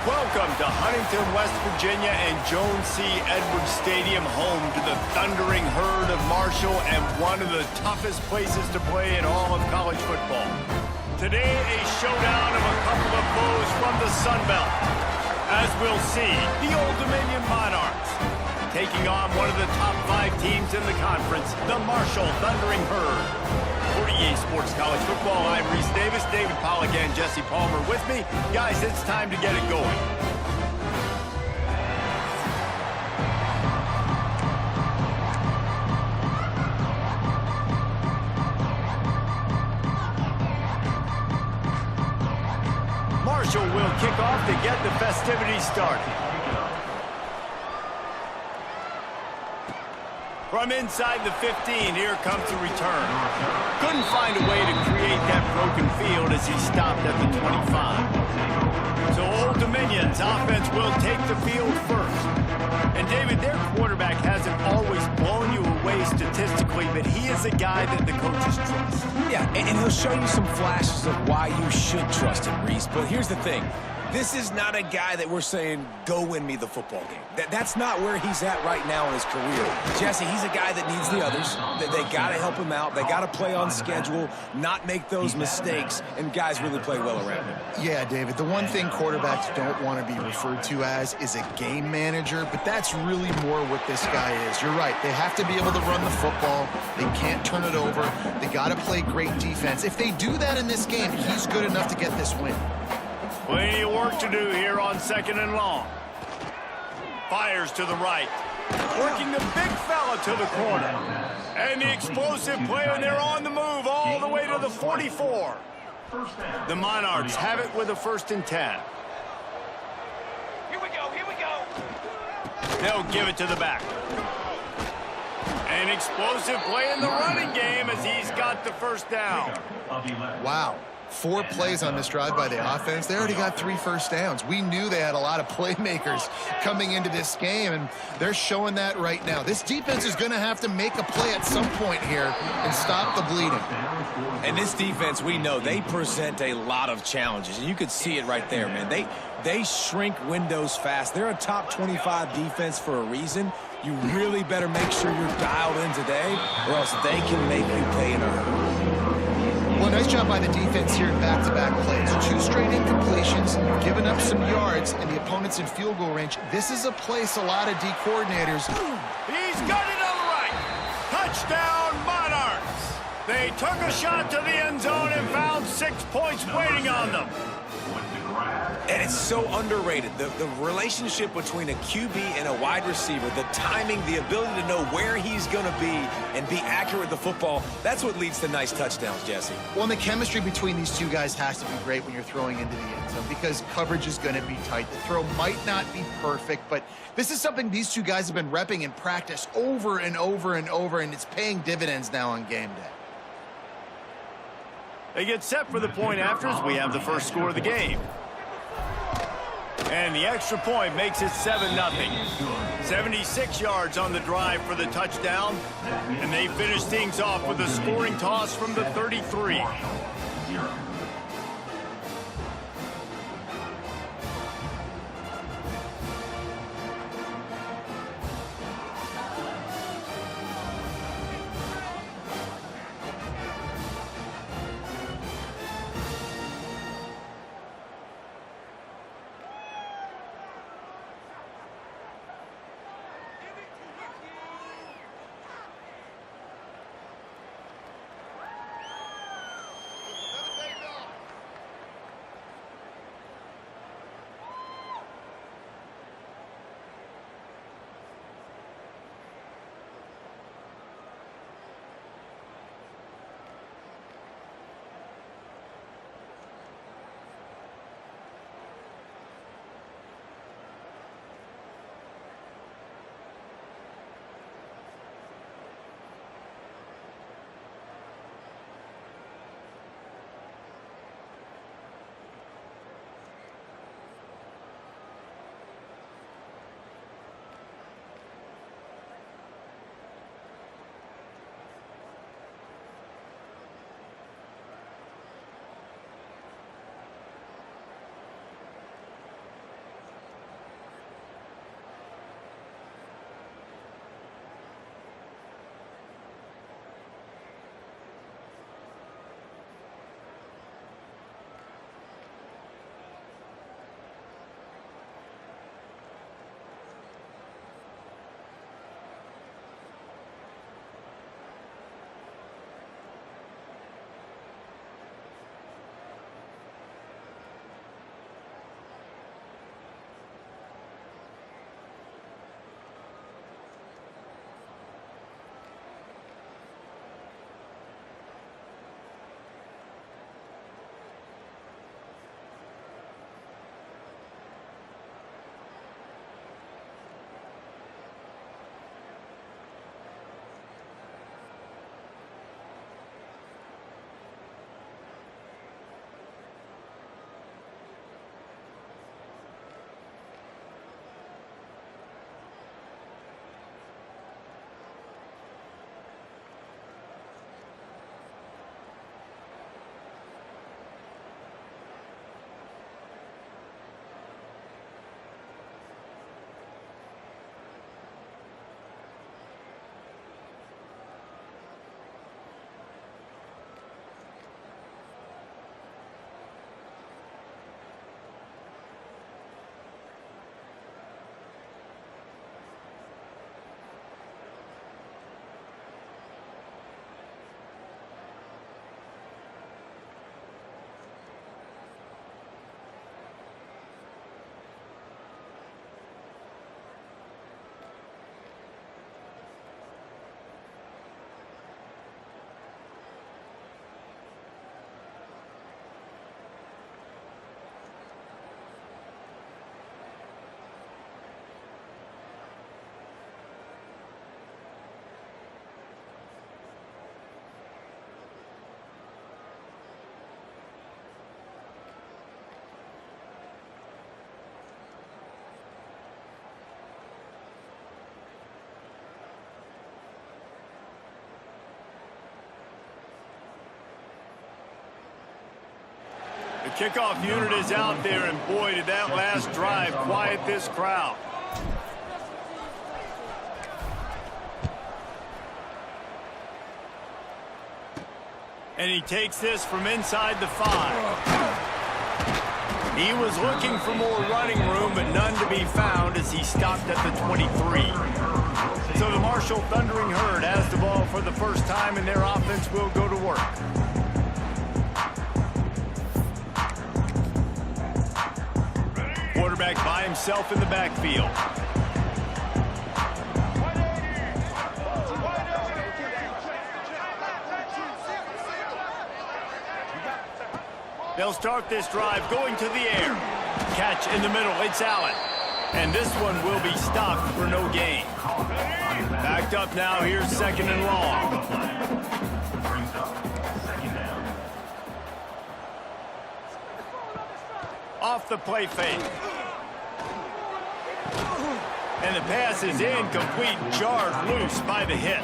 Welcome to Huntington, West Virginia and Jones C. Edwards Stadium, home to the thundering herd of Marshall and one of the toughest places to play in all of college football. Today, a showdown of a couple of foes from the Sun Belt. As we'll see, the Old Dominion Monarchs taking on one of the top 5 teams in the conference, the Marshall Thundering Herd. For EA Sports College Football, I'm Reese Davis, David Pollack, and Jesse Palmer with me. Guys, it's time to get it going. Marshall will kick off to get the festivities started. From inside the 15, here comes the return. Couldn't find a way to create that broken field as he stopped at the 25. So Old Dominion's offense will take the field first. And David, their quarterback hasn't always blown you away statistically, but he is a guy that the coaches trust. Yeah, and he'll show you some flashes of why you should trust him, Reese. But here's the thing. This is not a guy that we're saying, go win me the football game. That's not where he's at right now in his career. Jesse, he's a guy that needs the others. They got to help him out. They got to play on schedule, not make those mistakes, and guys really play well around him. Yeah, David, the one thing quarterbacks don't want to be referred to as is a game manager, but that's really more what this guy is. You're right. They have to be able to run the football. They can't turn it over. They got to play great defense. If they do that in this game, he's good enough to get this win. Plenty of work to do here on 2nd and long. Fires to the right. Working the big fella to the corner. And the explosive play, and they're on the move all the way to the 44. The Monarchs have it with a 1st and 10. Here we go. They'll give it to the back. An explosive play in the running game as he's got the 1st down. Wow. 4 plays on this drive by the offense. They already got 3 first downs. We knew they had a lot of playmakers coming into this game, and they're showing that right now. This defense is going to have to make a play at some point here and stop the bleeding. And this defense, we know, they present a lot of challenges, and you could see it right there, man. They shrink windows fast. They're a top 25 defense for a reason. You really better make sure you're dialed in today, or else they can make you pay in a hurry. Well, nice job by the defense here in back-to-back plays. 2 straight incompletions, giving up some yards, and the opponent's in field goal range. This is a place a lot of D coordinators. He's got it on the right. Touchdown, Monarchs. They took a shot to the end zone and found 6 points waiting on them. And it's so underrated. The relationship between a QB and a wide receiver, the timing, the ability to know where he's going to be and be accurate with the football, that's what leads to nice touchdowns, Jesse. Well, and the chemistry between these 2 guys has to be great when you're throwing into the end zone because coverage is going to be tight. The throw might not be perfect, but this is something these 2 guys have been repping in practice over and over and over, and it's paying dividends now on game day. They get set for the point afters. We have the first score of the game. And the extra point makes it 7-0. 76 yards on the drive for the touchdown. And they finish things off with a scoring toss from the 33. Kickoff unit is out there, and boy, did that last drive quiet this crowd. And he takes this from inside the 5. He was looking for more running room, but none to be found as he stopped at the 23. So the Marshall Thundering Herd has the ball for the first time, and their offense will go to work. Quarterback by himself in the backfield. They'll start this drive going to the air. Catch in the middle, it's Allen. And this one will be stopped for no gain. Backed up now, here's 2nd and long. Off the play fake. And the pass is incomplete, jarred loose by the hit.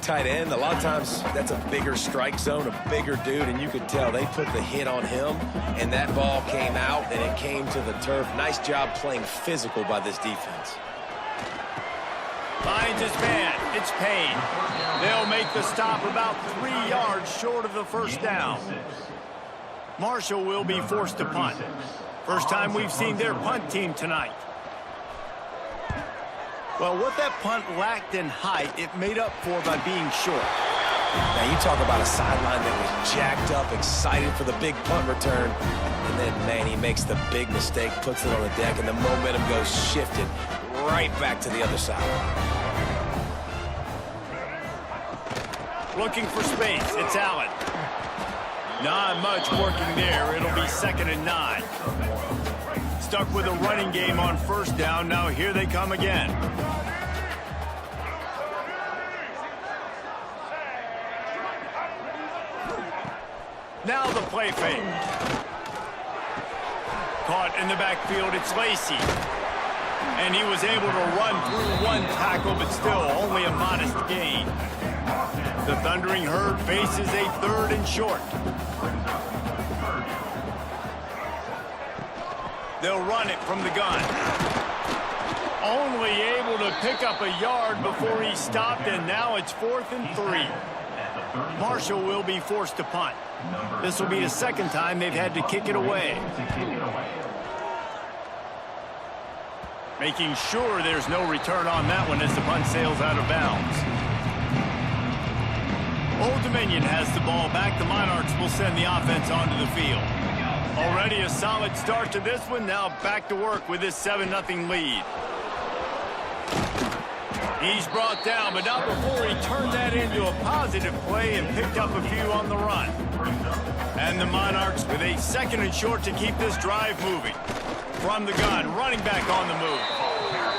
Tight end, a lot of times that's a bigger strike zone, a bigger dude, and you could tell they put the hit on him, and that ball came out, and it came to the turf. Nice job playing physical by this defense. Finds his man. It's Payne. They'll make the stop about 3 yards short of the first down. Marshall will be forced to punt. First time we've seen their punt team tonight. Well, what that punt lacked in height, it made up for by being short. Now, you talk about a sideline that was jacked up, excited for the big punt return, and then, man, he makes the big mistake, puts it on the deck, and the momentum goes shifted right back to the other side. Looking for space. It's Allen. Not much working there. It'll be 2nd and 9. Stuck with a running game on first down. Now here they come again. Now the play fake. Caught in the backfield, it's Lacey. And he was able to run through one tackle, but still only a modest gain. The Thundering Herd faces a 3rd and short. They'll run it from the gun. Only able to pick up a yard before he stopped, and now it's 4th and 3. Marshall will be forced to punt. This will be the 2nd time they've had to kick it away. Making sure there's no return on that one as the punt sails out of bounds. Old Dominion has the ball back. The Monarchs will send the offense onto the field. Already a solid start to this one. Now back to work with this 7-0 lead. He's brought down, but not before he turned that into a positive play and picked up a few on the run. And the Monarchs with a 2nd and short to keep this drive moving. From the gun, running back on the move.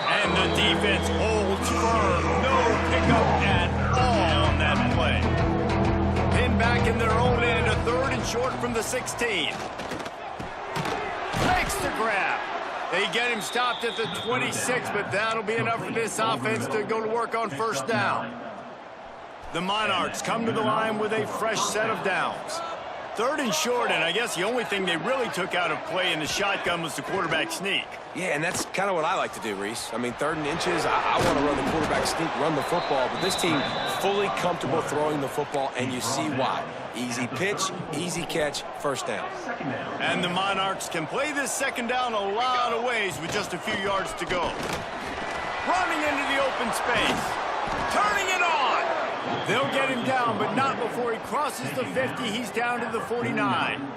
And the defense holds firm. No pickup at all on that play. Pinned back in their own end, a 3rd and short from the 16. Makes the grab. They get him stopped at the 26, but that'll be enough for this offense to go to work on first down. The Monarchs come to the line with a fresh set of downs. 3rd and short, and I guess the only thing they really took out of play in the shotgun was the quarterback sneak. Yeah, and that's kind of what I like to do, Reese. I mean, 3rd and inches, I want to run the quarterback sneak, run the football, but this team fully comfortable throwing the football, and you see why. Easy pitch, easy catch, 1st down. And the Monarchs can play this 2nd down a lot of ways with just a few yards to go. Running into the open space. Turning it on. They'll get him down, but not before he crosses the 50. He's down to the 49.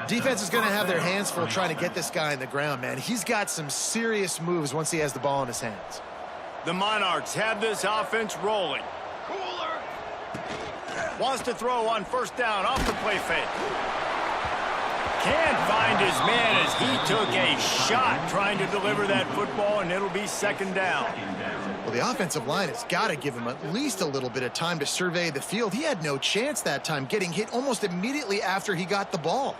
Defense is going to have their hands full trying to get this guy on the ground, man. He's got some serious moves once he has the ball in his hands. The Monarchs have this offense rolling. Wants to throw on 1st down off the play fake. Can't find his man as he took a shot trying to deliver that football, and it'll be 2nd down. Well, the offensive line has got to give him at least a little bit of time to survey the field. He had no chance that time, getting hit almost immediately after he got the ball.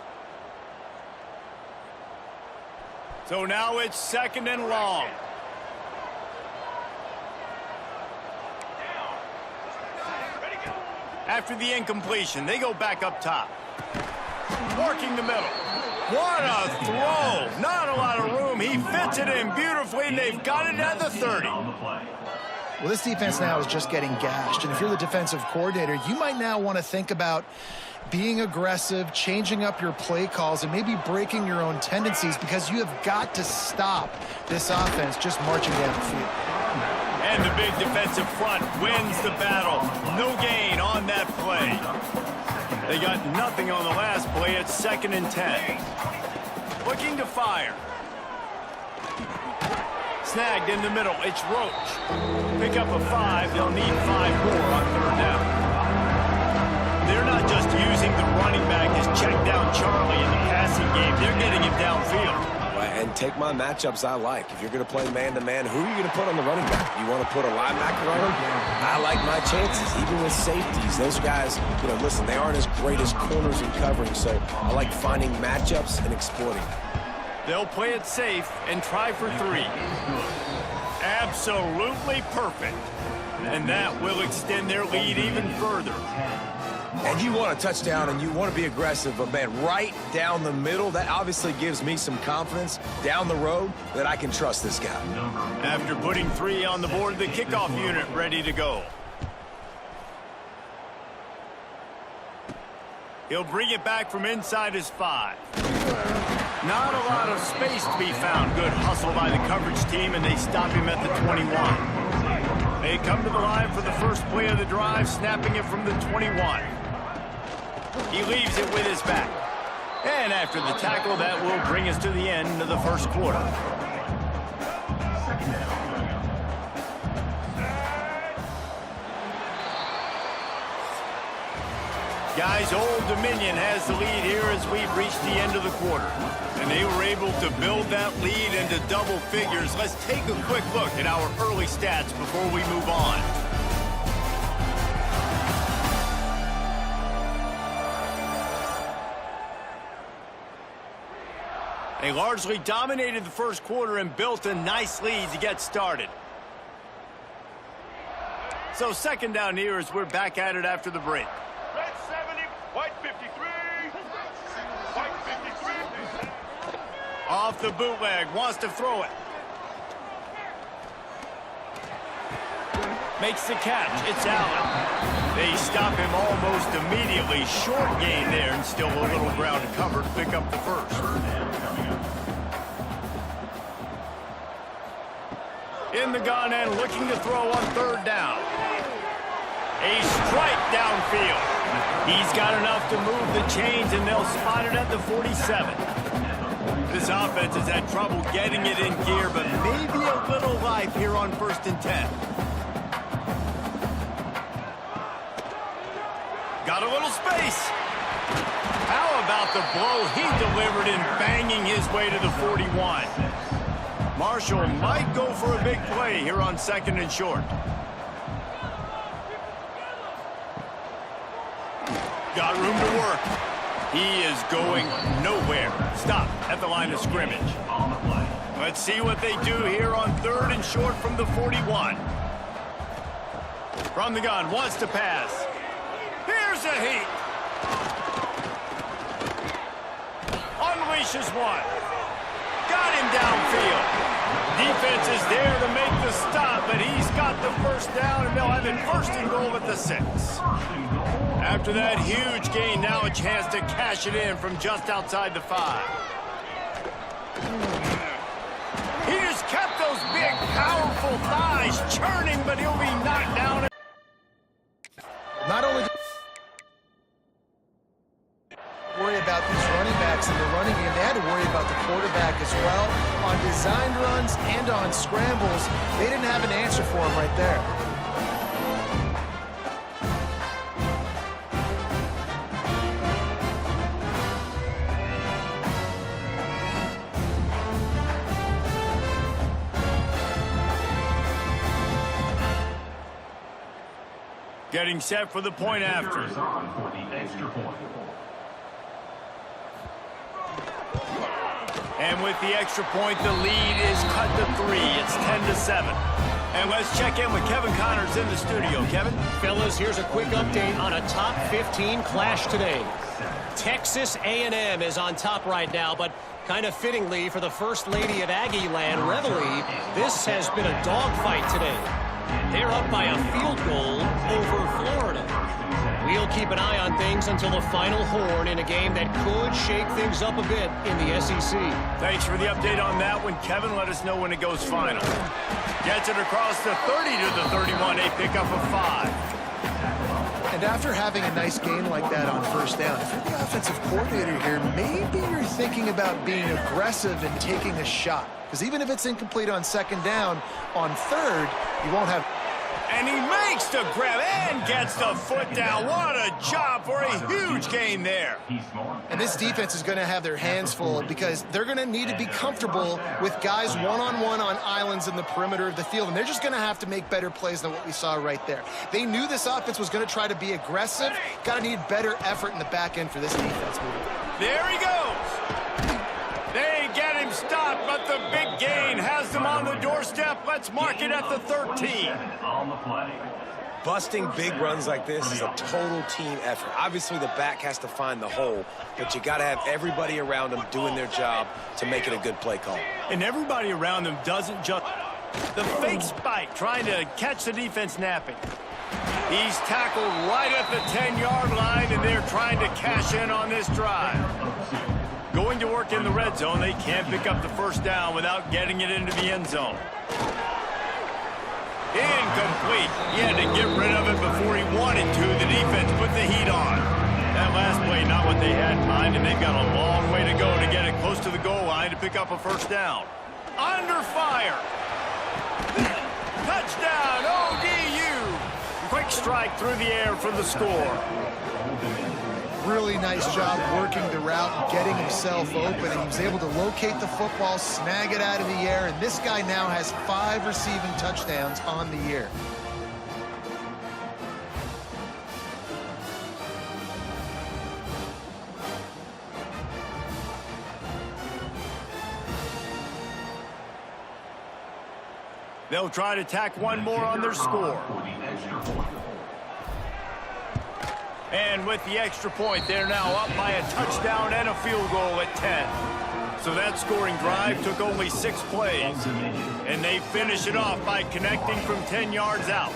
So now it's 2nd and long. After the incompletion, they go back up top. Working the middle. What a throw. Not a lot of room. He fits it in beautifully, and they've got it at the 30. Well, this defense now is just getting gashed, and if you're the defensive coordinator, you might now want to think about being aggressive, changing up your play calls, and maybe breaking your own tendencies, because you have got to stop this offense just marching down the field. And the big defensive front wins the battle. No gain on that play. They got nothing on the last play. It's 2nd and 10. Looking to fire. Snagged in the middle. It's Roach. Pick up a 5. They'll need 5 more on 3rd down. They're not just using the running back as check down Charlie in the passing game. They're getting him downfield. And take my matchups I like. If you're going to play man-to-man, who are you going to put on the running back? You want to put a linebacker on him? I like my chances, even with safeties. Those guys, listen, they aren't as great as corners in covering, so I like finding matchups and exploiting. They'll play it safe and try for 3. Absolutely perfect. And that will extend their lead even further. And you want a touchdown, and you want to be aggressive, but, man, right down the middle, that obviously gives me some confidence down the road that I can trust this guy. After putting 3 on the board, the kickoff unit ready to go. He'll bring it back from inside his 5. Not a lot of space to be found. Good hustle by the coverage team, and they stop him at the 21. They come to the line for the first play of the drive, snapping it from the 21. He leaves it with his back. And after the tackle, that will bring us to the end of the 1st quarter. Guys, Old Dominion has the lead here as we've reached the end of the quarter. And they were able to build that lead into double figures. Let's take a quick look at our early stats before we move on. They largely dominated the 1st quarter and built a nice lead to get started. So 2nd down here as we're back at it after the break. Red 70, white 53. White 53. Off the bootleg, wants to throw it. Makes the catch, it's Allen. They stop him almost immediately. Short gain there, and still a little ground to cover to pick up the 1st. In the gun and looking to throw on 3rd down. A strike downfield. He's got enough to move the chains, and they'll spot it at the 47. This offense has had trouble getting it in gear, but maybe a little life here on 1st and 10. Got a little space. How about the blow he delivered in banging his way to the 41? Marshall might go for a big play here on 2nd and short. Got room to work. He is going nowhere. Stop at the line of scrimmage. Let's see what they do here on 3rd and short from the 41. From the gun, wants to pass. Here's a heat. unleashes one. Got him downfield. Defense is there to make the stop, but he's got the first down, and they'll have it first and goal at the 6. After that huge gain, now a chance to cash it in from just outside the 5. He just kept those big, powerful thighs churning, but he'll be knocked down. Not only worry about these running backs in the running game, they had to worry about the quarterback as well. On designed runs and on scrambles, they didn't have an answer for him right there. Getting set for the point after. And with the extra point, the lead is cut to 3. It's 10-7. And let's check in with Kevin Connors in the studio. Kevin? Fellas, here's a quick update on a top 15 clash today. Texas A&M is on top right now, but kind of fittingly for the First Lady of Aggie Land, Reveille, this has been a dogfight today. They're up by a field goal over Florida. We'll keep an eye on things until the final horn in a game that could shake things up a bit in the SEC. Thanks for the update on that one, Kevin. Let us know when it goes final. Gets it across the 30 to the 31. A pickup of 5. And after having a nice game like that on first down, if you're the offensive coordinator here, maybe you're thinking about being aggressive and taking a shot. Because even if it's incomplete on second down, on third, you won't have... And he makes the grab and gets the foot down. What a job for a huge gain there. And this defense is going to have their hands full because they're going to need to be comfortable with guys one-on-one on islands in the perimeter of the field. And they're just going to have to make better plays than what we saw right there. They knew this offense was going to try to be aggressive. Got to need better effort in the back end for this defense moving. There he goes. They get him stopped, but the big gain has them on the doorstep. Let's mark it at the 13. Busting big runs like this is a total team effort. Obviously, the back has to find the hole, but you got to have everybody around them doing their job to make it a good play call. And everybody around them doesn't just... The fake spike trying to catch the defense napping. He's tackled right at the 10-yard line, and they're trying to cash in on this drive. Going to work in the red zone, they can't pick up the first down without getting it into the end zone. Incomplete. He had to get rid of it before he wanted to. The defense put the heat on. That last play, not what they had in mind, and they've got a long way to go to get it close to the goal line to pick up a first down. Under fire. Touchdown, ODU. Quick strike through the air for the score. Really nice job working the route and getting himself open. And he was able to locate the football, snag it out of the air, and this guy now has 5 receiving touchdowns on the year. They'll try to tack one more on their score. And with the extra point, they're now up by a touchdown and a field goal at 10. So that scoring drive took only 6 plays. And they finish it off by connecting from 10 yards out.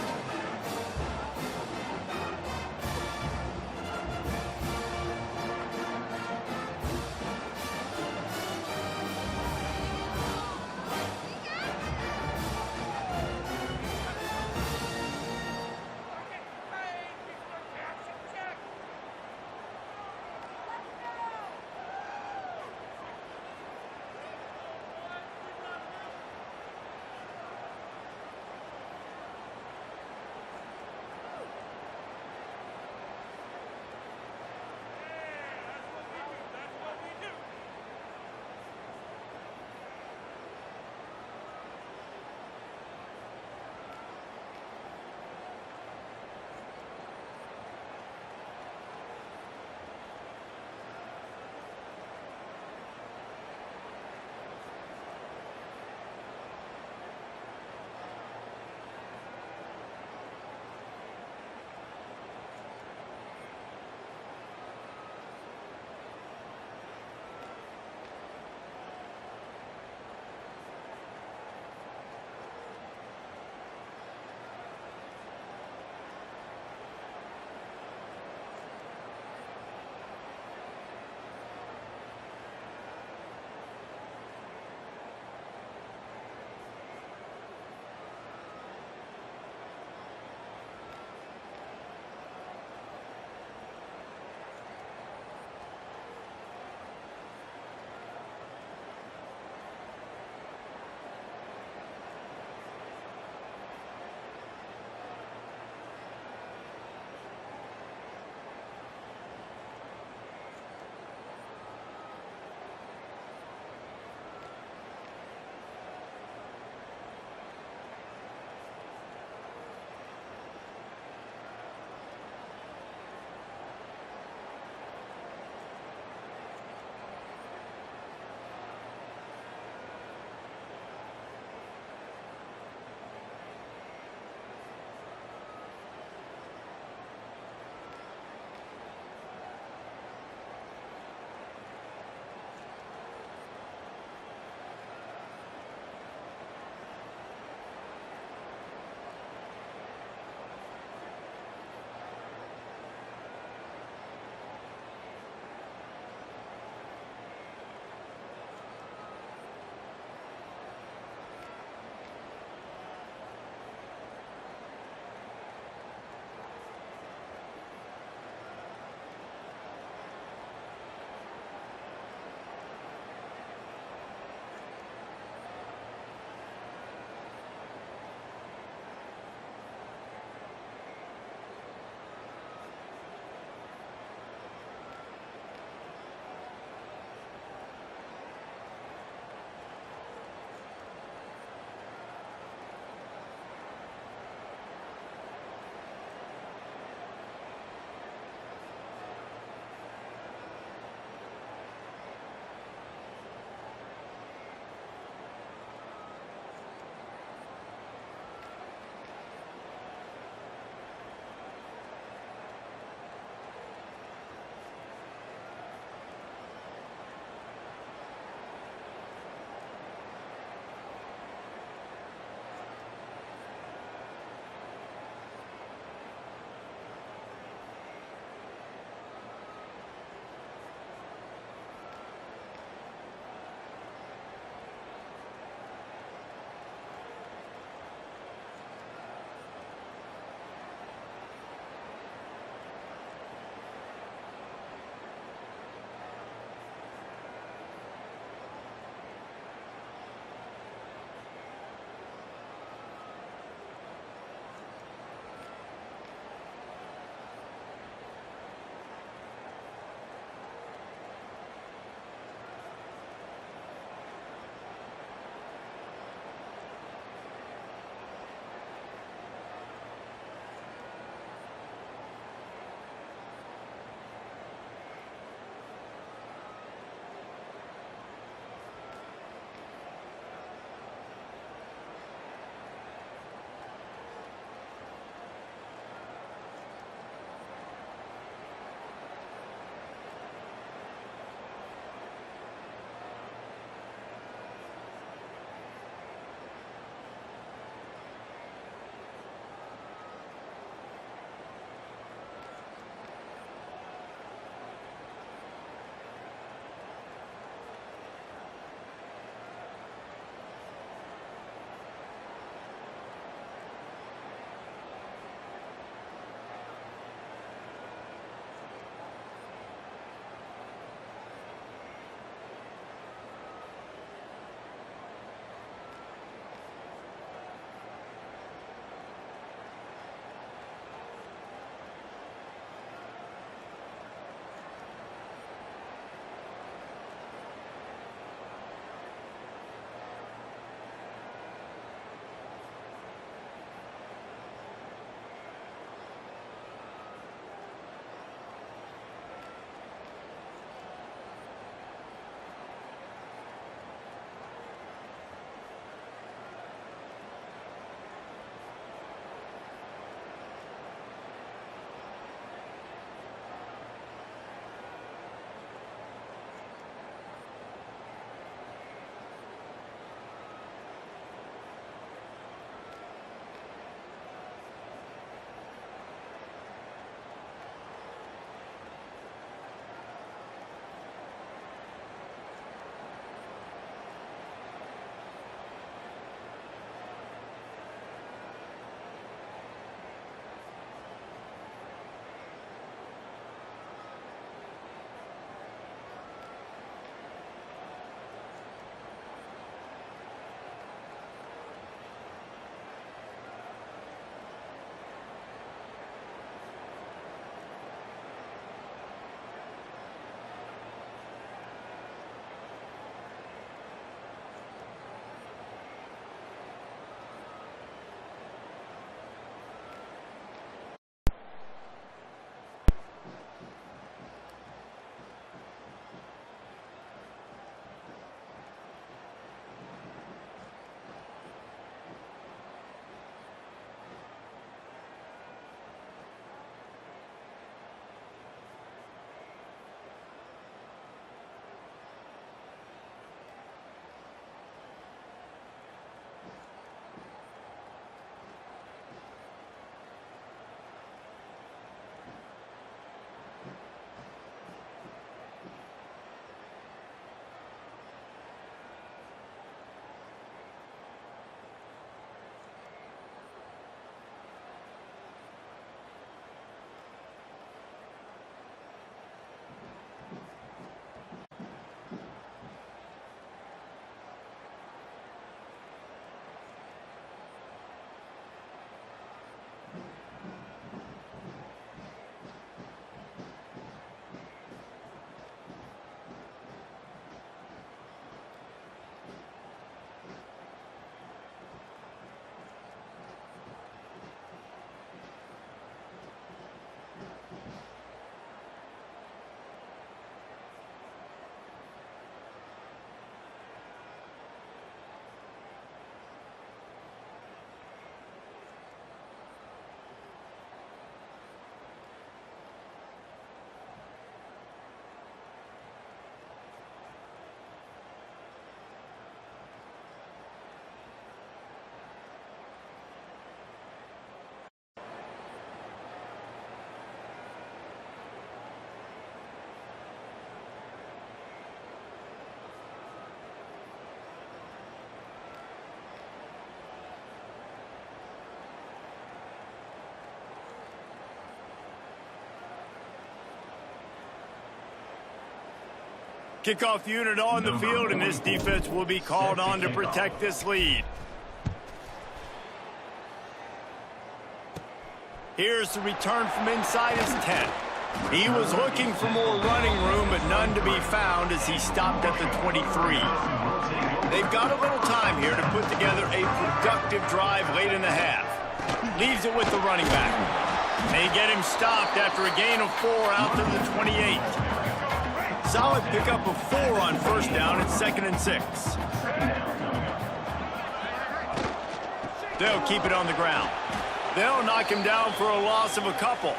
Kickoff unit on the field, and this defense will be called on to protect this lead. Here's the return from inside his 10. He was looking for more running room, but none to be found as he stopped at the 23. They've got a little time here to put together a productive drive late in the half. Leaves it with the running back. They get him stopped after a gain of 4 out to the 28. Solid pickup of 4 on first down and 2nd and 6. They'll keep it on the ground. They'll knock him down for a loss of a couple.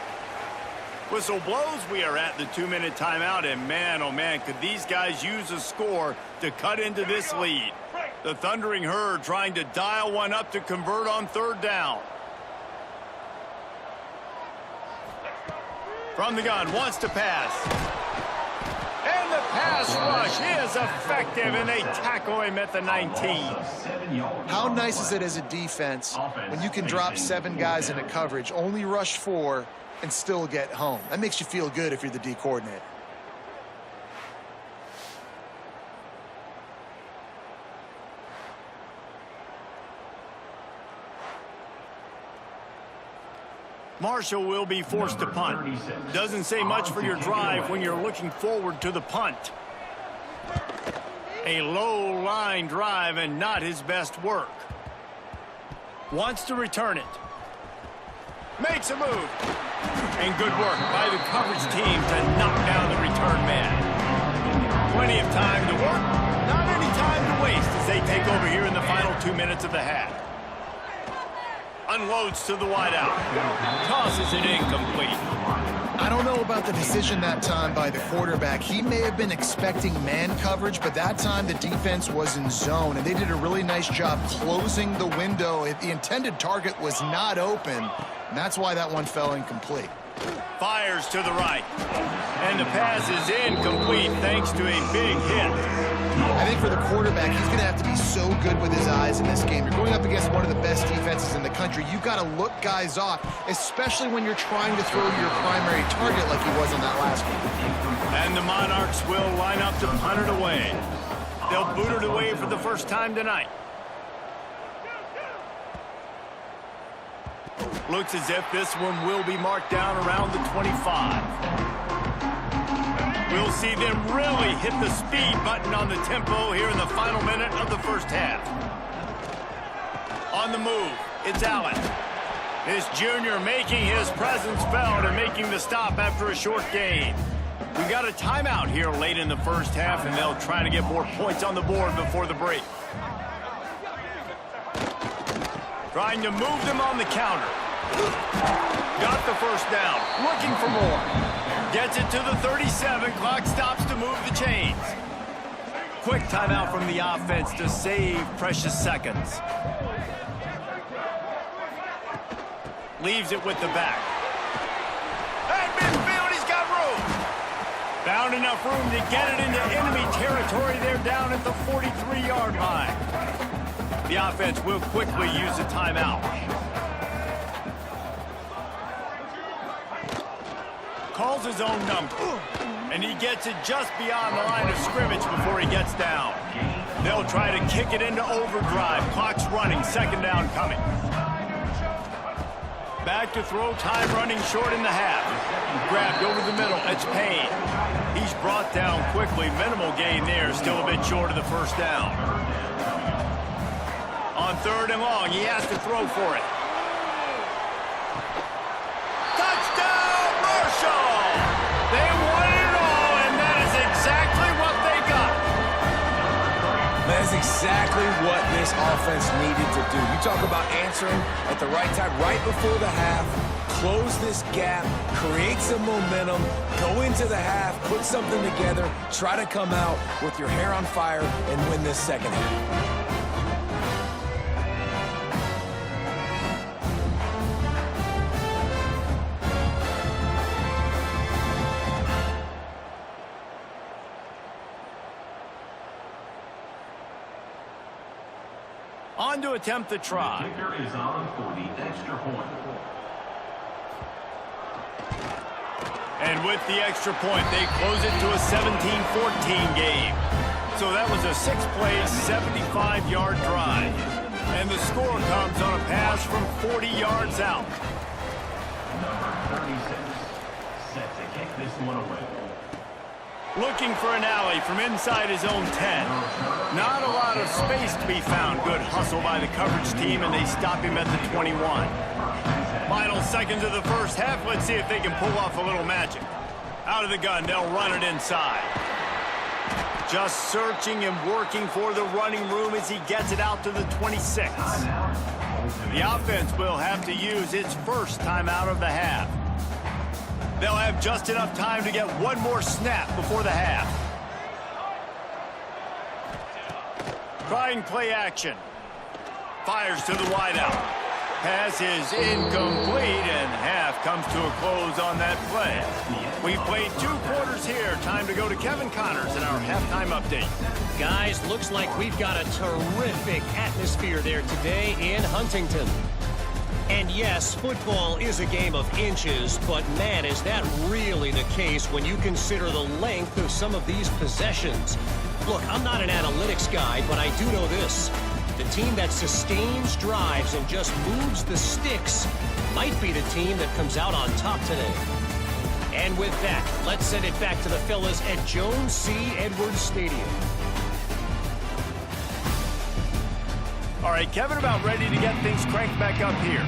Whistle blows, we are at the 2-minute timeout, and man, oh man, could these guys use a score to cut into this lead. The Thundering Herd trying to dial one up to convert on 3rd down. From the gun, wants to pass. And the pass rush is effective, and they tackle him at the 19. How nice is it as a defense when you can drop 7 guys into coverage, only rush 4, and still get home? That makes you feel good if you're the D coordinator. Marshall will be forced to punt. Doesn't say much for your drive when you're looking forward to the punt. A low line drive and not his best work. Wants to return it. Makes a move. And good work by the coverage team to knock down the return man. Plenty of time to work. Not any time to waste as they take over here in the final 2 minutes of the half. Unloads to the wideout. Tosses it incomplete. I don't know about the decision that time by the quarterback. He may have been expecting man coverage, but that time the defense was in zone, and they did a really nice job closing the window. The intended target was not open, and that's why that one fell incomplete. Fires to the right. And the pass is incomplete thanks to a big hit. I think for the quarterback, he's going to have to be so good with his eyes in this game. You're going up against one of the best defenses in the country. You've got to look guys off, especially when you're trying to throw to your primary target like he was in that last game. And the Monarchs will line up to punt it away. They'll boot it away for the first time tonight. Looks as if this one will be marked down around the 25. We'll see them really hit the speed button on the tempo here in the final minute of the first half. On the move, it's Allen. This junior making his presence felt and making the stop after a short gain. We got a timeout here late in the first half, and they'll try to get more points on the board before the break. Trying to move them on the counter. Got the first down. Looking for more. Gets it to the 37. Clock stops to move the chains. Quick timeout from the offense to save precious seconds. Leaves it with the back. At midfield, he's got room. Found enough room to get it into enemy territory. They're down at the 43-yard line. The offense will quickly use a timeout. Calls his own number. And he gets it just beyond the line of scrimmage before he gets down. They'll try to kick it into overdrive. Clock's running. 2nd down coming. Back to throw. Time running short in the half. Grabbed over the middle. It's Payne. He's brought down quickly. Minimal gain there. Still a bit short of the first down. On 3rd and long, he has to throw for it. Touchdown, Marshall! They won it all, and that is exactly what they got. That is exactly what this offense needed to do. You talk about answering at the right time, right before the half, close this gap, create some momentum, go into the half, put something together, try to come out with your hair on fire and win this second half. On to attempt the try. The kicker is on for the extra point. And with the extra point, they close it to a 17-14 game. So that was a 6-play, 75-yard drive. And the score comes on a pass from 40 yards out. Number 36, set to kick this one away. Looking for an alley from inside his own 10. Not a lot of space to be found. Good hustle by the coverage team, and they stop him at the 21. Final seconds of the first half. Let's see if they can pull off a little magic. Out of the gun, they'll run it inside. Just searching and working for the running room as he gets it out to the 26. The offense will have to use its first timeout of the half. They'll have just enough time to get one more snap before the half. Trying play action. Fires to the wideout. Pass is incomplete, and half comes to a close on that play. We've played 2 quarters here. Time to go to Kevin Connors in our halftime update. Guys, looks like we've got a terrific atmosphere there today in Huntington. And yes, football is a game of inches, but man, is that really the case when you consider the length of some of these possessions. Look, I'm not an analytics guy, but I do know this. The team that sustains drives and just moves the sticks might be the team that comes out on top today. And with that, let's send it back to the fellas at Jones C. Edwards Stadium. All right, Kevin, about ready to get things cranked back up here.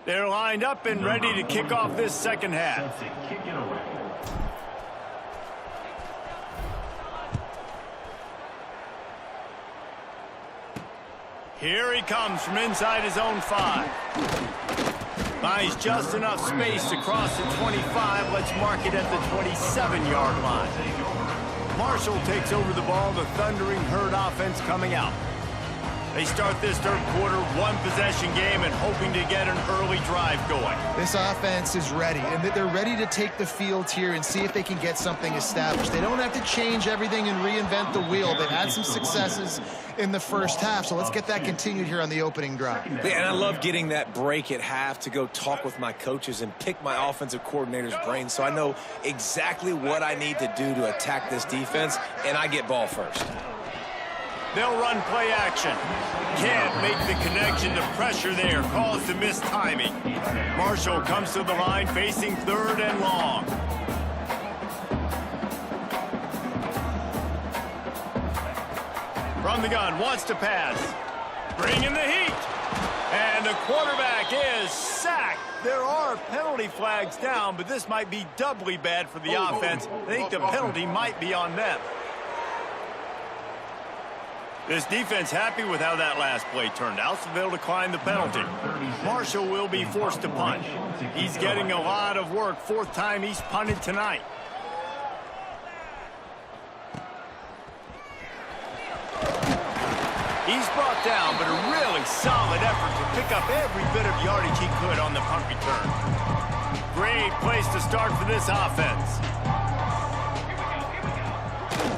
They're lined up and ready to kick off this second half. Set to kick it away. Here he comes from inside his own 5. Buys just enough space to cross the 25. Let's mark it at the 27-yard line. Marshall takes over the ball. The Thundering Herd offense coming out. They start this third quarter, one-possession game, and hoping to get an early drive going. This offense is ready, and they're ready to take the field here and see if they can get something established. They don't have to change everything and reinvent the wheel. They've had some successes in the first half, so let's get that continued here on the opening drive. Yeah, and I love getting that break at half to go talk with my coaches and pick my offensive coordinator's brain so I know exactly what I need to do to attack this defense, and I get ball first. They'll run play action. Can't make the connection. The pressure there caused the missed timing. Marshall comes to the line facing 3rd and long. From the gun, wants to pass. Bringing the heat. And the quarterback is sacked. There are penalty flags down, but this might be doubly bad for the offense. I think the penalty might be on them. This defense happy with how that last play turned out, so they'll decline the penalty. Marshall will be forced to punt. He's getting a lot of work. 4th time he's punted tonight. He's brought down, but a really solid effort to pick up every bit of yardage he could on the punt return. Great place to start for this offense.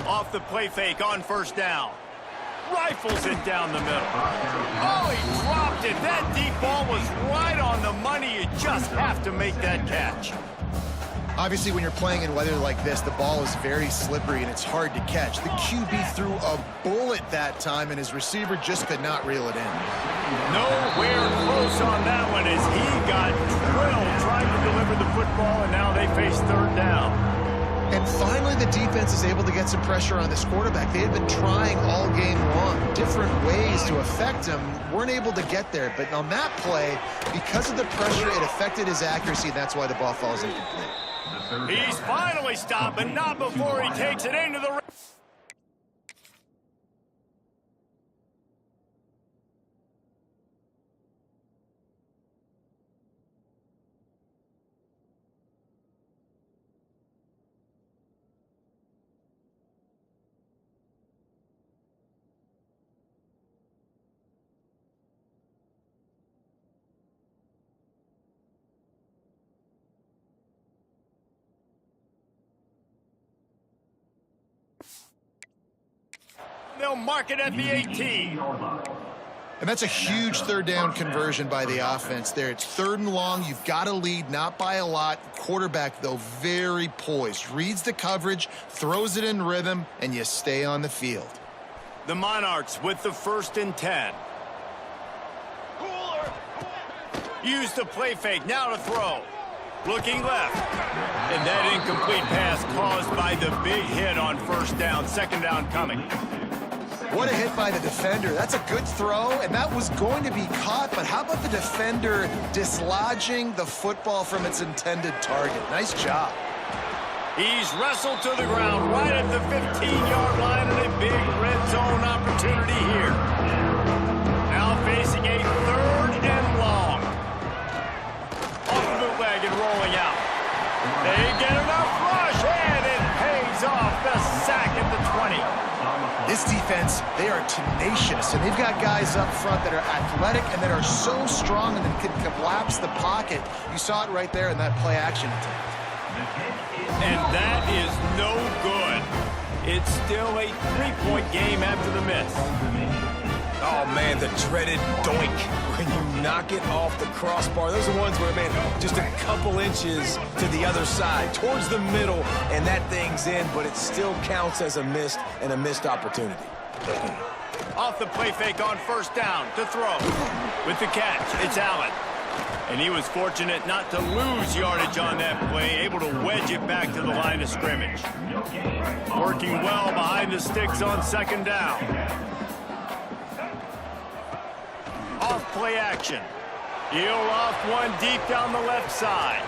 Off the play fake on 1st down. Rifles it down the middle. Oh, he dropped it. That deep ball was right on the money. You just have to make that catch. Obviously, when you're playing in weather like this, the ball is very slippery and it's hard to catch. The QB threw a bullet that time, and his receiver just could not reel it in. Nowhere close on that one as he got drilled trying to deliver the football, and now they face 3rd down. And finally, the defense is able to get some pressure on this quarterback. They had been trying all game long, different ways to affect him, weren't able to get there. But on that play, because of the pressure, it affected his accuracy, and that's why the ball falls incomplete. He's finally stopped, but not before he takes it into the... They'll mark it at the 18. And that's a huge 3rd down conversion by the offense there. It's 3rd and long. You've got to lead, not by a lot. Quarterback, though, very poised. Reads the coverage, throws it in rhythm, and you stay on the field. The Monarchs with the 1st and 10. Use the play fake, now to throw. Looking left. And that incomplete pass caused by the big hit on 1st down. 2nd down coming. What a hit by the defender. That's a good throw, and that was going to be caught, but how about the defender dislodging the football from its intended target? Nice job. He's wrestled to the ground right at the 15-yard line, and a big red zone opportunity here. Now facing a 3rd and long. Off the bootleg and rolling out. They get enough rush, and it pays off. The sack at the 20. This defense, they are tenacious, and they've got guys up front that are athletic and that are so strong and that can collapse the pocket. You saw it right there in that play action attempt. And that is no good. It's still a 3-point game after the miss. Oh, man, the dreaded doink when you knock it off the crossbar. Those are ones where, man, just a couple inches to the other side, towards the middle, and that thing's in, but it still counts as a missed opportunity. Off the play fake on 1st down to throw. With the catch, it's Allen. And he was fortunate not to lose yardage on that play, able to wedge it back to the line of scrimmage. Working well behind the sticks on 2nd down. Off play action. He'll off one deep down the left side.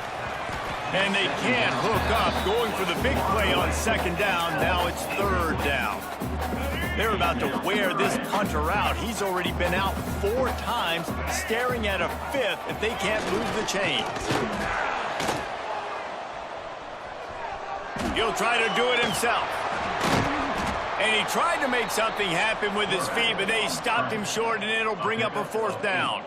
And they can't hook up, going for the big play on second down. Now it's third down. They're about to wear this punter out. He's already been out 4 times, staring at a 5th if they can't move the chains. He'll try to do it himself. And he tried to make something happen with his feet, but they stopped him short, and it'll bring up a 4th down.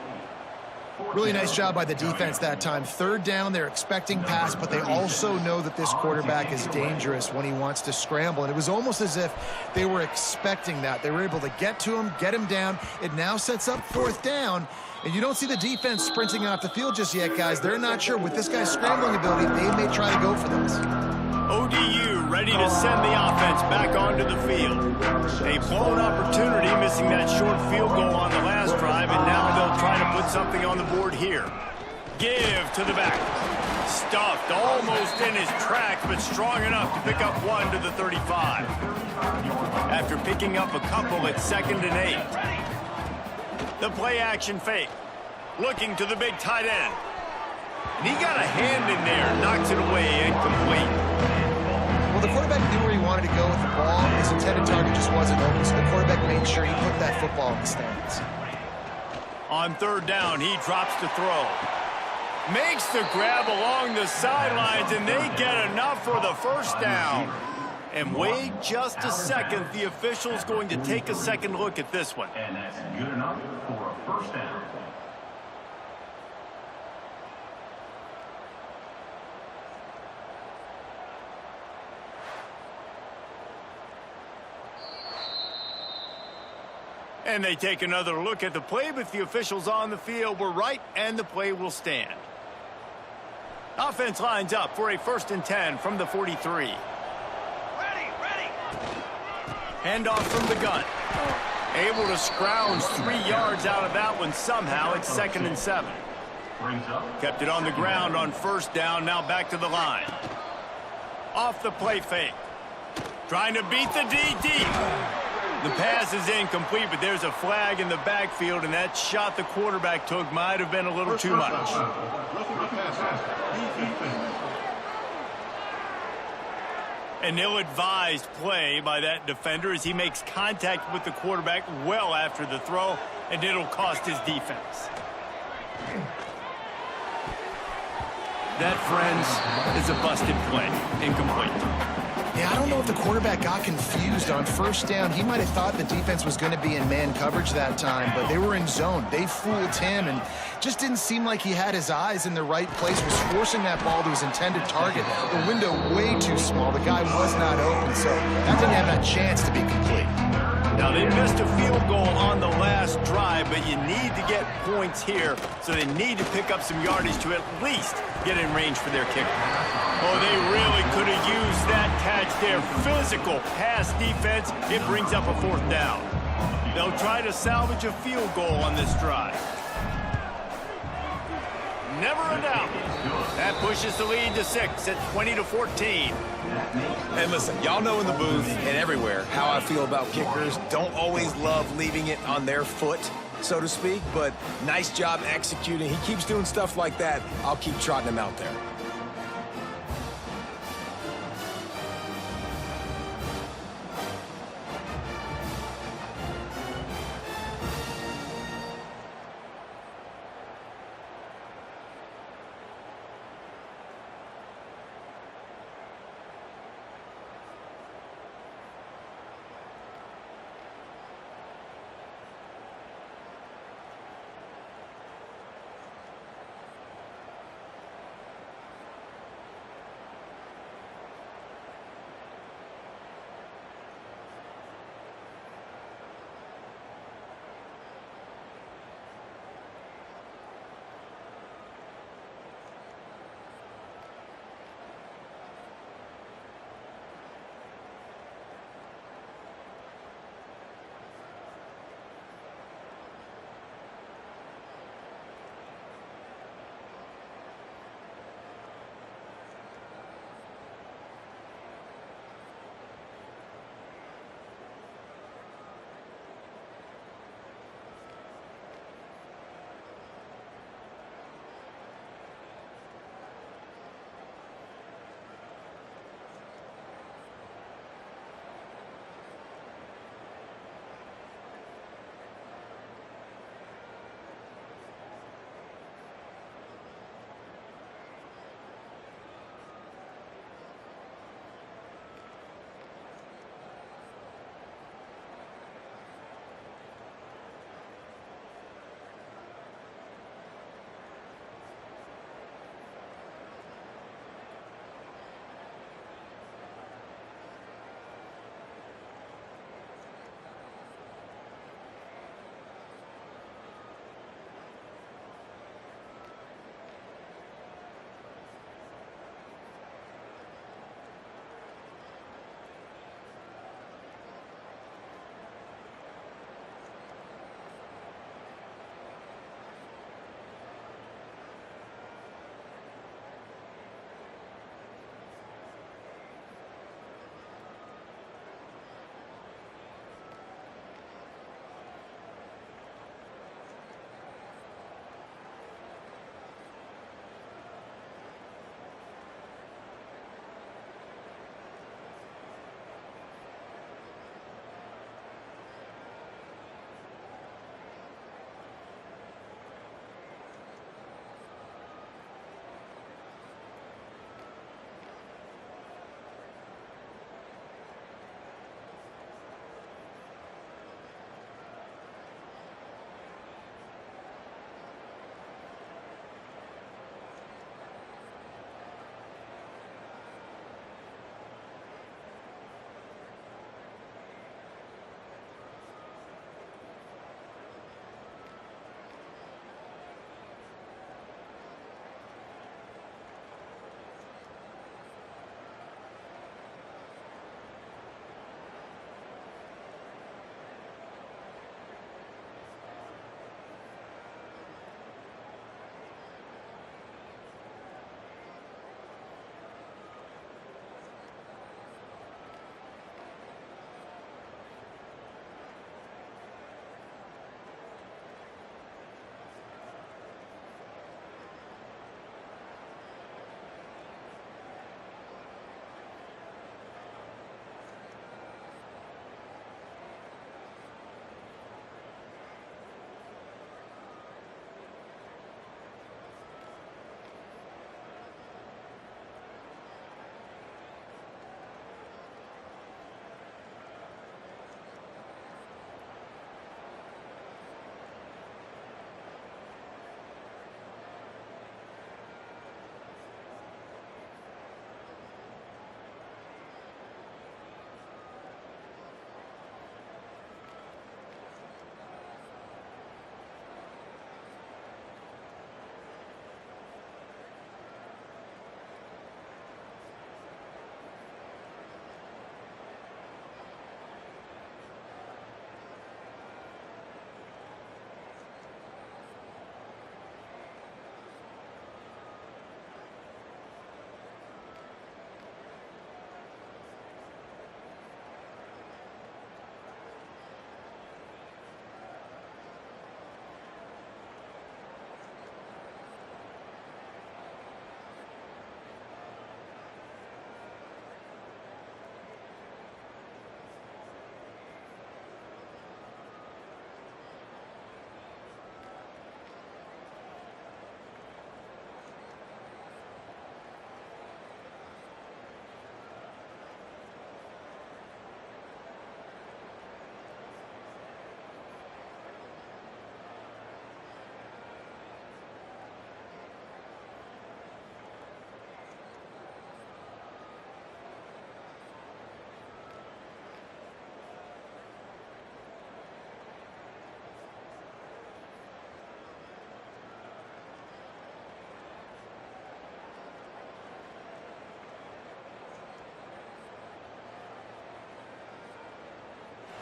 Really nice job by the defense that time. Third down, they're expecting pass, but they also know that this quarterback is dangerous when he wants to scramble. And it was almost as if they were expecting that. They were able to get to him, get him down. It now sets up 4th down. And you don't see the defense sprinting off the field just yet, guys. They're not sure. With this guy's scrambling ability, they may try to go for this. ODU ready to send the offense back onto the field. A blown opportunity, missing that short field goal on the last drive, and now they'll try to put something on the board here. Give to the back. Stuffed almost in his tracks, but strong enough to pick up 1 to the 35. After picking up a couple at 2nd and 8. The play action fake. Looking to the big tight end. And he got a hand in there, knocks it away, incomplete. Well, the quarterback knew where he wanted to go with the ball. His intended target just wasn't open, so the quarterback made sure he put that football in the stands. On third down, he drops to throw. Makes the grab along the sidelines, and they get enough for the 1st down. And wait just a second. The official's going to take a second look at this one. And that's good enough for a 1st down. And they take another look at the play, but the officials on the field were right, and the play will stand. Offense lines up for a 1st and 10 from the 43. Ready. Handoff from the gun. Able to scrounge 3 yards out of that one somehow. It's 2nd and 7. Kept it on the ground on 1st down, now back to the line. Off the play fake. Trying to beat the DD. The pass is incomplete, but there's a flag in the backfield, and that shot the quarterback took might have been a little too much. An ill-advised play by that defender as he makes contact with the quarterback well after the throw, and it'll cost his defense. That, friends, is a busted play. Incomplete. Yeah, I don't know if the quarterback got confused on 1st down. He might have thought the defense was going to be in man coverage that time, but they were in zone. They fooled him and just didn't seem like he had his eyes in the right place, was forcing that ball to his intended target. The window way too small. The guy was not open, so that didn't have that chance to be complete. Now, they missed a field goal on the last drive, but you need to get points here, so they need to pick up some yardage to at least get in range for their kicker. Oh, they really could have used that catch there. Physical pass defense. It brings up a 4th down. They'll try to salvage a field goal on this drive. Never a doubt. That pushes the lead to 6 at 20-14. And listen, y'all know in the booth and everywhere how I feel about kickers. Don't always love leaving it on their foot, so to speak, but nice job executing. He keeps doing stuff like that. I'll keep trotting him out there.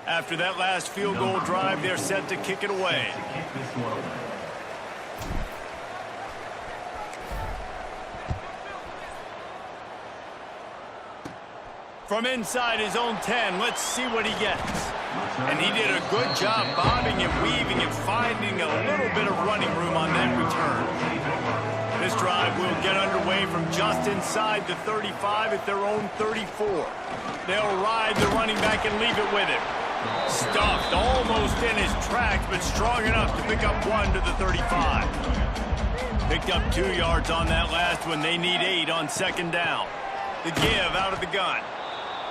After that last field goal drive, they're set to kick it away. Kick this one away. From inside his own 10, let's see what he gets. And he did a good job bobbing and weaving and finding a little bit of running room on that return. This drive will get underway from just inside the 35 at their own 34. They'll ride the running back and leave it with him. Stuffed almost in his tracks, but strong enough to pick up 1 to the 35. Picked up 2 yards on that last one. They need 8 on second down. The give out of the gun.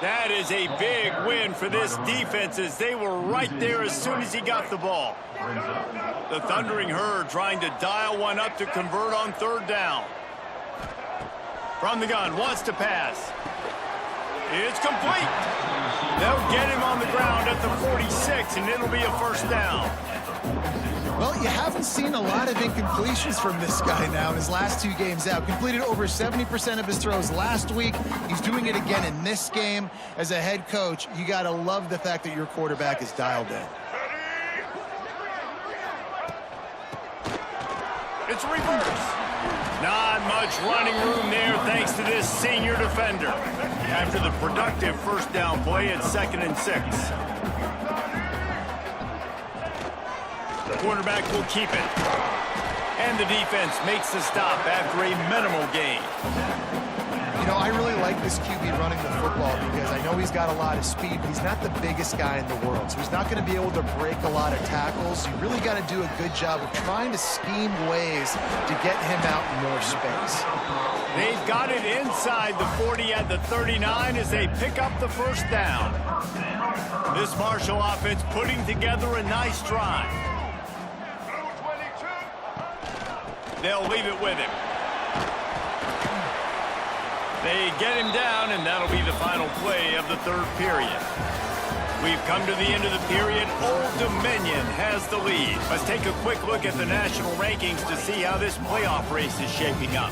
That is a big win for this defense as they were right there as soon as he got the ball. The Thundering Herd trying to dial one up to convert on third down. From the gun, wants to pass. It's complete. They'll get him on the ground at the 46, and it'll be a first down. Well, you haven't seen a lot of incompletions from this guy now in his last 2 games out. Completed over 70% of his throws last week. He's doing it again in this game. As a head coach, you got to love the fact that your quarterback is dialed in. It's reverse. Not much running room there thanks to this senior defender. After the productive first down play at 2nd and 6. The quarterback will keep it. And the defense makes the stop after a minimal gain. You know, I really like this QB running the football because I know he's got a lot of speed, but he's not the biggest guy in the world. So he's not going to be able to break a lot of tackles. You really got to do a good job of trying to scheme ways to get him out in more space. They've got it inside the 40 at the 39 as they pick up the first down. This Marshall offense putting together a nice drive. They'll leave it with him. They get him down, and that'll be the final play of the third period. We've come to the end of the period. Old Dominion has the lead. Let's take a quick look at the national rankings to see how this playoff race is shaping up.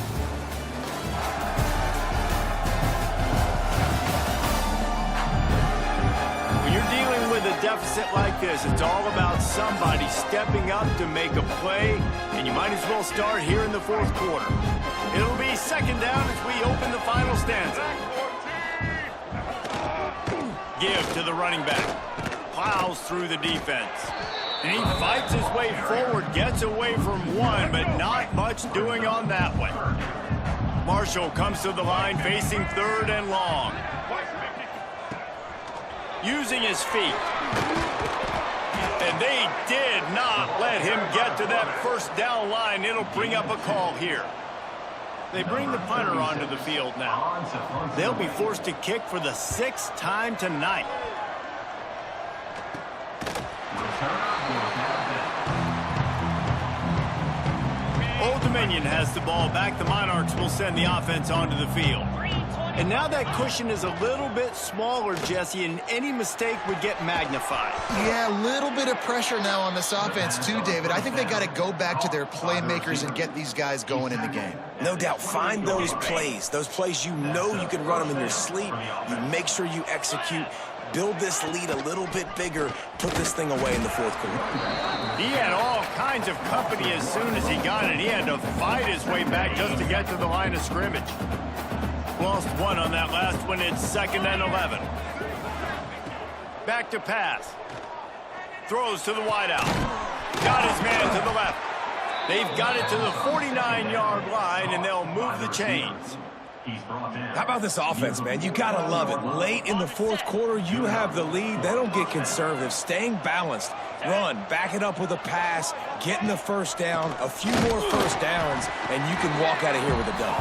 When you're dealing with a deficit like this, it's all about somebody stepping up to make a play, and you might as well start here in the fourth quarter. It'll be second down as we open the final stanza. Give to the running back. Plows through the defense. And he fights his way forward, gets away from 1, but not much doing on that one. Marshall comes to the line facing 3rd and long. Using his feet. And they did not let him get to that first down line. It'll bring up a call here. They bring the punter onto the field now. They'll be forced to kick for the 6th time tonight. Old Dominion has the ball back. The Monarchs will send the offense onto the field. And now that cushion is a little bit smaller, Jesse, and any mistake would get magnified. Yeah, a little bit of pressure now on this offense too, David. I think they got to go back to their playmakers and get these guys going in the game. No doubt. Find those plays you know you can run them in your sleep. You make sure you execute. Build this lead a little bit bigger. Put this thing away in the fourth quarter. He had all kinds of company as soon as he got it. He had to fight his way back just to get to the line of scrimmage. Lost 1 on that last one. It's 2nd and 11. Back to pass. Throws to the wideout. Got his man to the left. They've got it to the 49-yard line, and they'll move the chains. How about this offense, man? You got to love it. Late in the fourth quarter, you have the lead. They don't get conservative. Staying balanced. Run, back it up with a pass, getting the first down, a few more first downs, and you can walk out of here with a dub.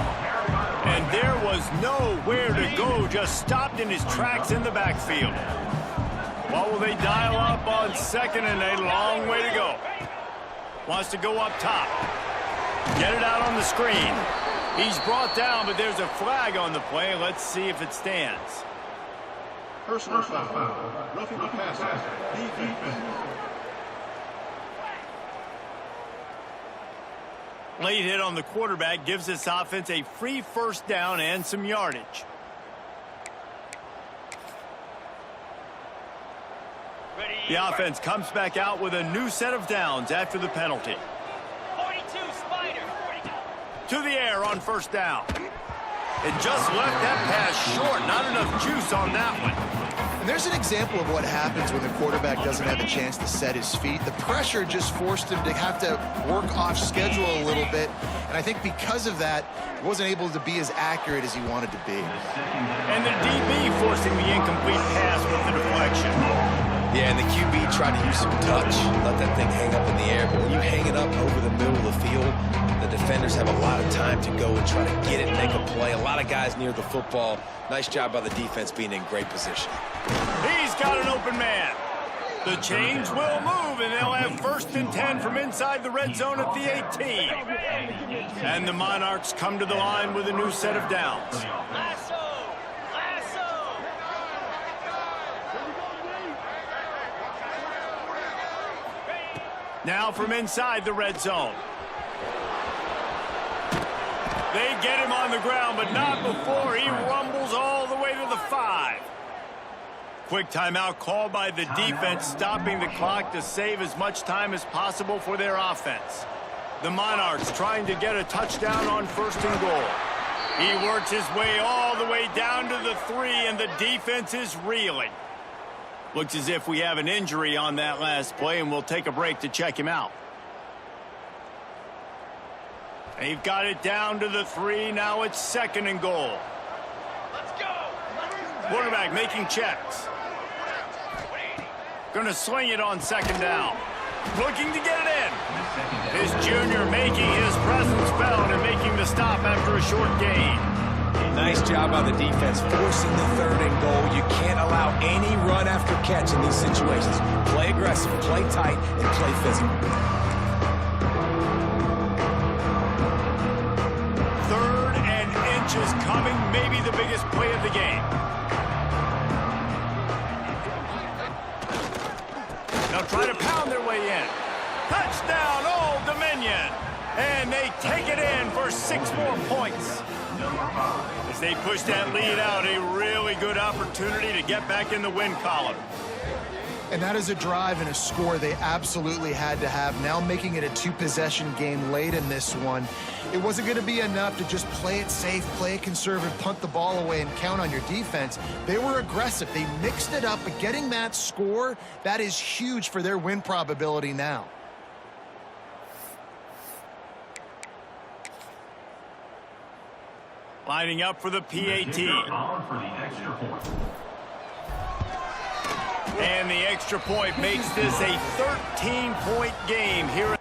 And there was nowhere to go, just stopped in his tracks in the backfield. What will they dial up on 2nd and a long way to go? Wants to go up top. Get it out on the screen. He's brought down, but there's a flag on the play. Let's see if it stands. Personal foul. Roughing the passer. Defense. Late hit on the quarterback gives this offense a free first down and some yardage. The offense comes back out with a new set of downs after the penalty. 42, Spider. To the air on first down. It just left that pass short. Not enough juice on that one. And there's an example of what happens when the quarterback doesn't have a chance to set his feet. The pressure just forced him to have to work off schedule a little bit. And I think because of that, he wasn't able to be as accurate as he wanted to be. And the DB forcing the incomplete pass with the deflection. Yeah, and the QB tried to use some touch, let that thing hang up in the air. But when you hang it up over the middle of the field, the defenders have a lot of time to go and try to get it and make a play. A lot of guys near the football. Nice job by the defense being in great position. He's got an open man. The chains will move, and they'll have 1st and 10 from inside the red zone at the 18. And the Monarchs come to the line with a new set of downs. Lasso! Lasso! Now from inside the red zone. They get him on the ground, but not before he rumbles all the way to the 5. Quick timeout called by the defense, stopping the clock to save as much time as possible for their offense. The Monarchs trying to get a touchdown on 1st and goal. He works his way all the way down to the 3, and the defense is reeling. Looks as if we have an injury on that last play, and we'll take a break to check him out. They've got it down to the 3. Now it's 2nd and goal. Let's go! Quarterback making checks. Going to sling it on 2nd down. Looking to get it in. His junior making his presence felt and making the stop after a short gain. Nice job by the defense forcing the 3rd and goal. You can't allow any run after catch in these situations. Play aggressive, play tight, and play physical. 3rd and inches coming, maybe the biggest play of the game. They'll try to pound their way in. Touchdown, Old Dominion. And they take it in for 6 more points. As they push that lead out, a really good opportunity to get back in the win column. And that is a drive and a score they absolutely had to have. Now making it a 2-possession game late in this one. It wasn't going to be enough to just play it safe, play it conservative, punt the ball away, and count on your defense. They were aggressive. They mixed it up, but getting that score, that is huge for their win probability now. Lining up for the PAT. And the extra point makes this a 13-point game here.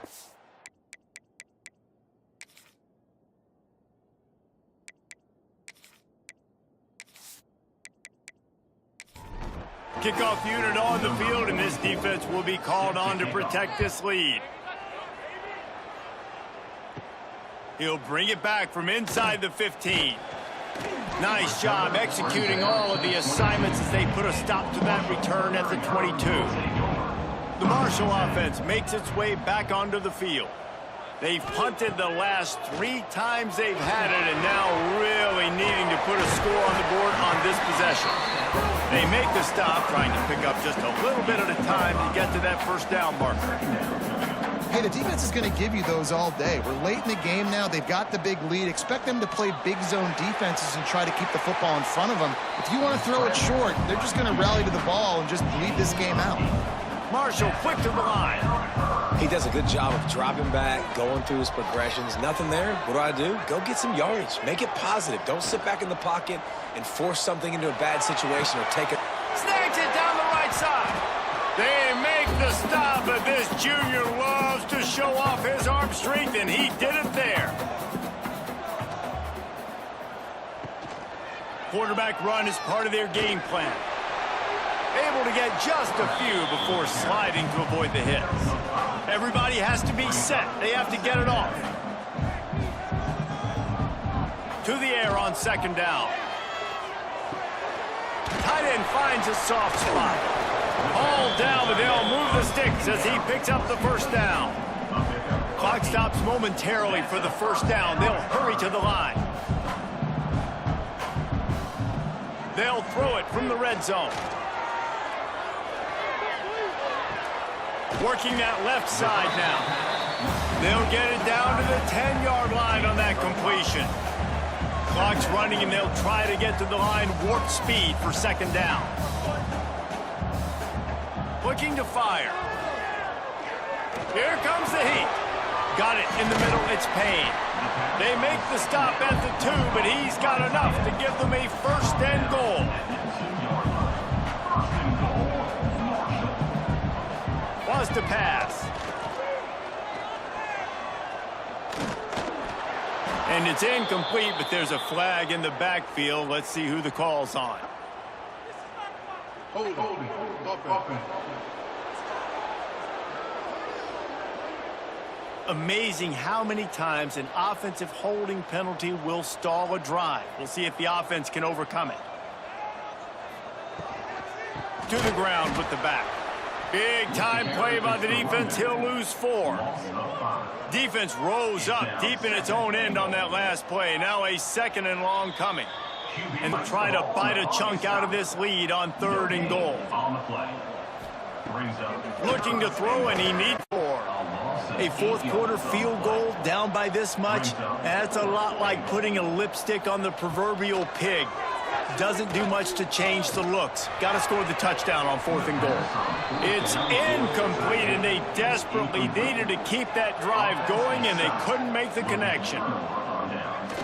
Kickoff unit on the field, and this defense will be called on to protect this lead. He'll bring it back from inside the 15. Nice job executing all of the assignments as they put a stop to that return at the 22. The Marshall offense makes its way back onto the field. They've punted the last 3 times they've had it, and now really needing to put a score on the board on this possession. They make the stop, trying to pick up just a little bit at a time to get to that 1st down marker. Hey, the defense is going to give you those all day. We're late in the game now. They've got the big lead. Expect them to play big zone defenses and try to keep the football in front of them. If you want to throw it short, they're just going to rally to the ball and just bleed this game out. Marshall quick to the line. He does a good job of dropping back, going through his progressions. Nothing there. What do? Go get some yardage. Make it positive. Don't sit back in the pocket and force something into a bad situation or take it. Snags it down the right side. They make the stop, but this junior loves to show off his arm strength, and he did it there. Quarterback run is part of their game plan. Able to get just a few before sliding to avoid the hits. Everybody has to be set. They have to get it off. To the air on 2nd down. Tight end finds a soft spot. All down, but they'll move the sticks as he picks up the 1st down. Clock stops momentarily for the 1st down. They'll hurry to the line. They'll throw it from the red zone. Working that left side now. They'll get it down to the 10-yard line on that completion. Clock's running, and they'll try to get to the line warp speed for second down. Looking to fire. Here comes the heat. Got it in the middle. It's Payne. They make the stop at the 2, but he's got enough to give them a first and goal. Wants to pass. And it's incomplete, but there's a flag in the backfield. Let's see who the call's on. Holding. Offense. Amazing how many times an offensive holding penalty will stall a drive. We'll see if the offense can overcome it. To the ground with the back. Big time play by the defense. He'll lose 4. Defense rose up deep in its own end on that last play. Now a 2nd and long coming. And try to bite a chunk out of this lead on 3rd and goal. Looking to throw, and he needs 4. A 4th quarter field goal down by this much. That's a lot like putting a lipstick on the proverbial pig. Doesn't do much to change the looks. Got to score the touchdown on 4th and goal. It's incomplete, and they desperately needed to keep that drive going, and they couldn't make the connection.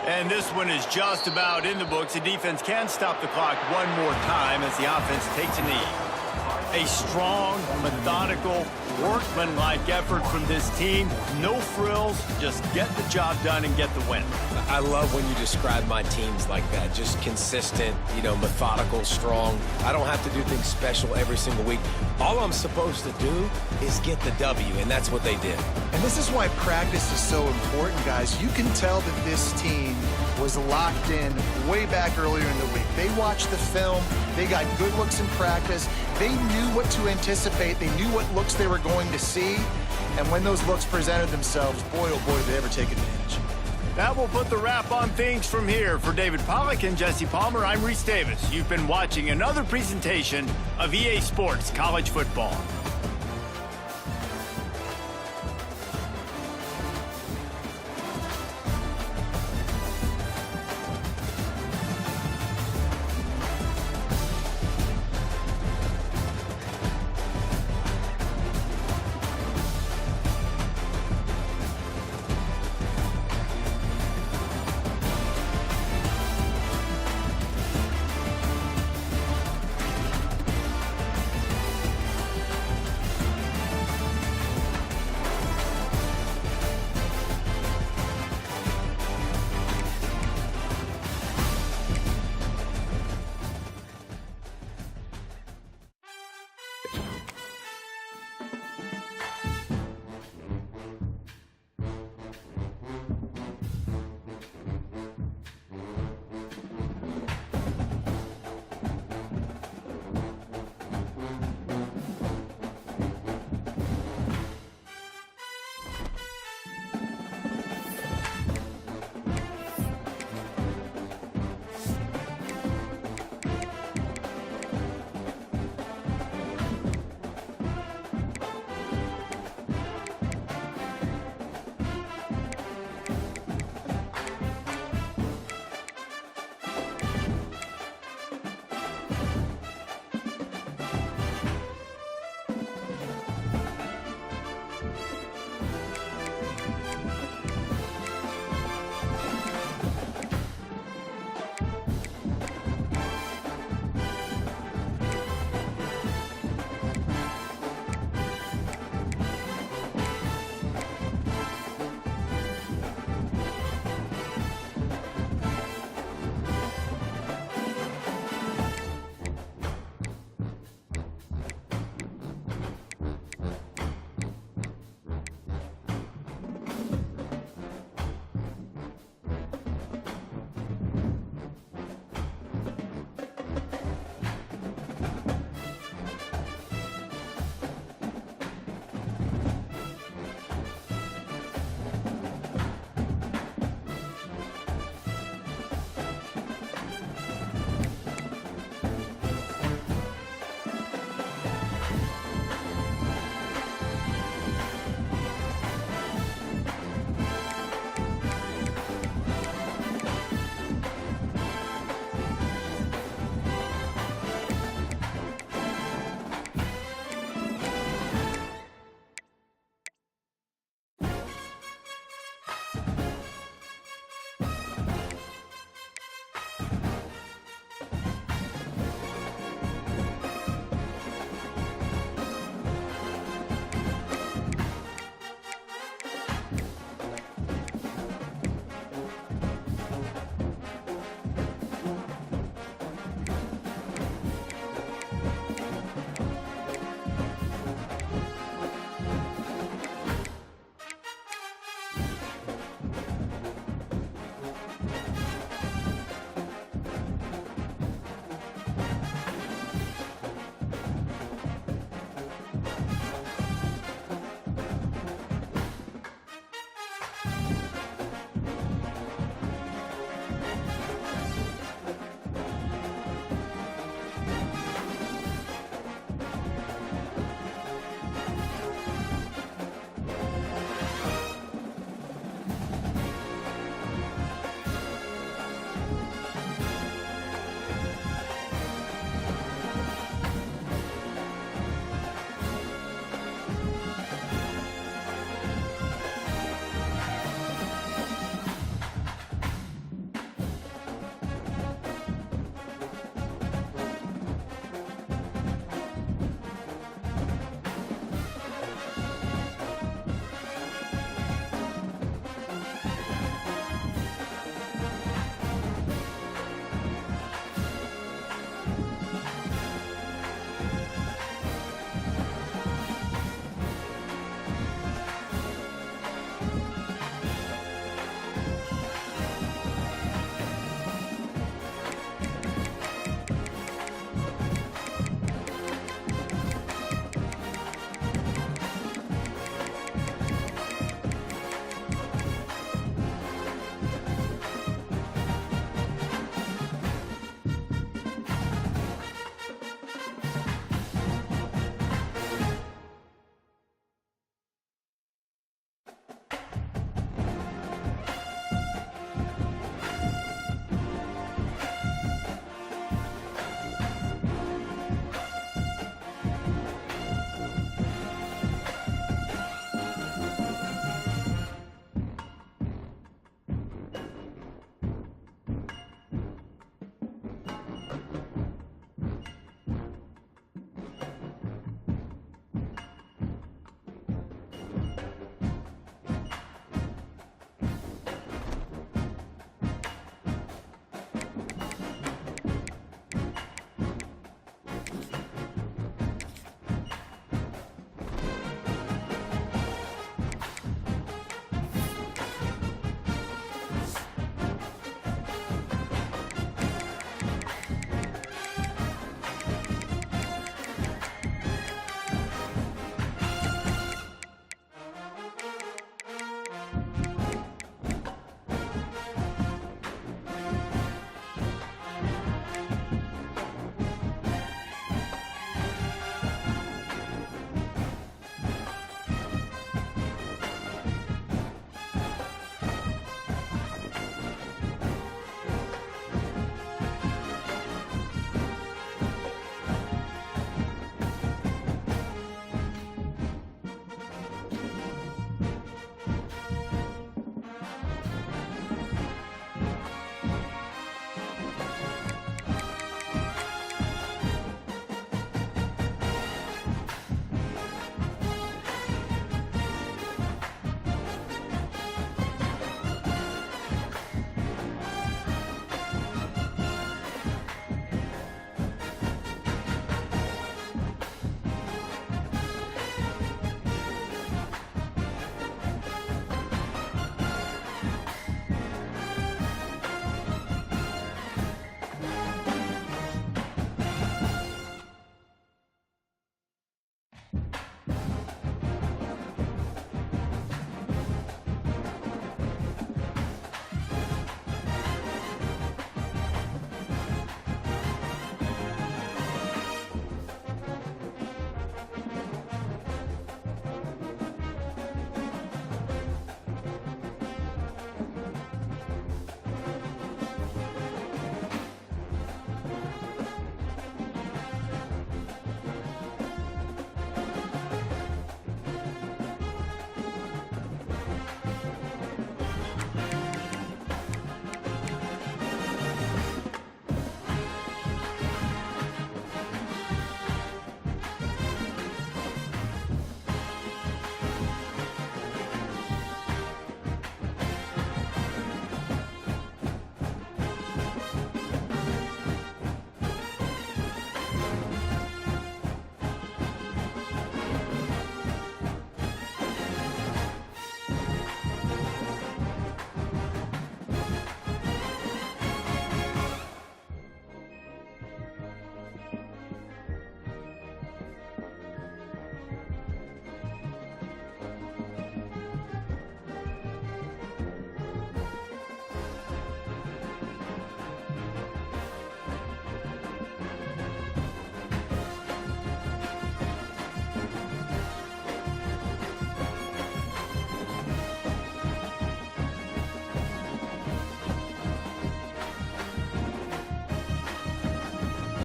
And this one is just about in the books. The defense can stop the clock one more time as the offense takes a knee. A strong, methodical, workmanlike effort from this team. No frills, just get the job done and get the win. I love when you describe my teams like that. Just consistent, methodical, strong. I don't have to do things special every single week. All I'm supposed to do is get the W, and that's what they did. And this is why practice is so important, guys. You can tell that this team was locked in way back earlier in the week. They watched the film. They got good looks in practice. They knew what to anticipate. They knew what looks they were going to see. And when those looks presented themselves, boy, oh boy, did they ever take advantage. That will put the wrap on things from here. For David Pollack and Jesse Palmer, I'm Reese Davis. You've been watching another presentation of EA Sports College Football.